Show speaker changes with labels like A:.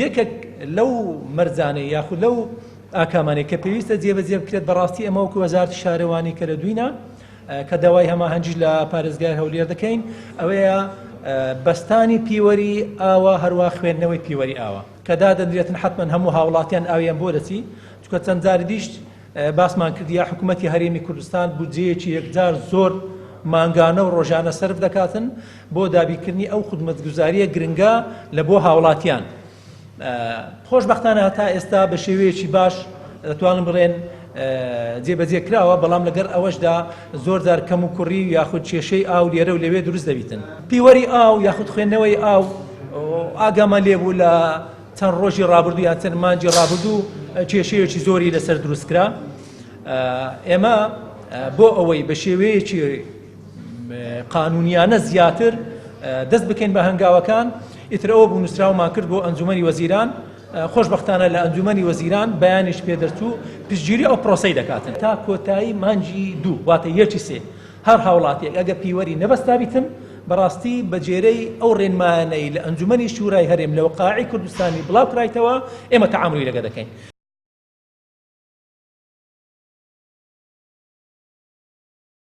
A: یەکێک لەو مەرجانەی یاخود لەو ئاکامانەی کە پێویستە جێبەجێ بکرێت بەڕاستی ئەمە وەکو وەزارەتی شارەوانی کە لە دوینە کە داوای هەماهەنگی لە پارێزگای هەولێر دەکەین ئەوەیە بەستانی پیوەری ئاوە هەروە خوێندنەوەی پیوەری ئاوە کە دادەنرێتن حتمەن هەموو هاوڵاتیان ئاویان بۆ دەچی چونکە چەند جاری دیشت باسمان کردیا حکوومەتی هەرێمی کوردستان بودجەیەکی یەکجار زۆر مانگانە و ڕۆژانە سرف دەکاتن بۆ دابیکردنی ئەو خودمەتگوزاریە گرنگە لە بۆ هاوڵاتیان خۆشبەختانە هەتا ئێستا بە شێوەیەکی باش دەتوانن بڕێن جێبەجێ کراوە بەڵام لەگەر ئەوەشدا زۆر جار کەم و کوڕی یاخود کێشەی ئاو لێرە و لەوێ دروست دەبیتن پیوەری ئاو یاخود خوێندنەوەی ئاو ئاگامە لێبوو لە چەند ڕۆژی ڕابردوو یان چەند مانجی ڕابردوو کێشەیەکی زۆری لەسەر دروستکرا ئێمە بۆ ئەوەی بە شێوەیەکی قانونیانە زیاتر دەست بکەین بە هەنگاوەکان ئیتر ئەوە بوو نووسراومان کرد بۆ ئەنجومەنی وەزیران خۆشبەختانە لە ئەنجومەنی وەزیران بەیانیش پێدەرچوو پشتگیری ئەو پرۆسەی دەکاتن تا کۆتایی مانجی 2 واتە 1 هەر هاوڵاتێک ئەگە پیوەری نەبەستابیتم بەڕاستی بەجێرەی ئەو ڕێنمانەی لە ئەنجومەنی شورای هەرێم لە وەقاعی کوردستانی بڵاو کرایتەوە ئێمە تەعاملی لەگە دەکەین.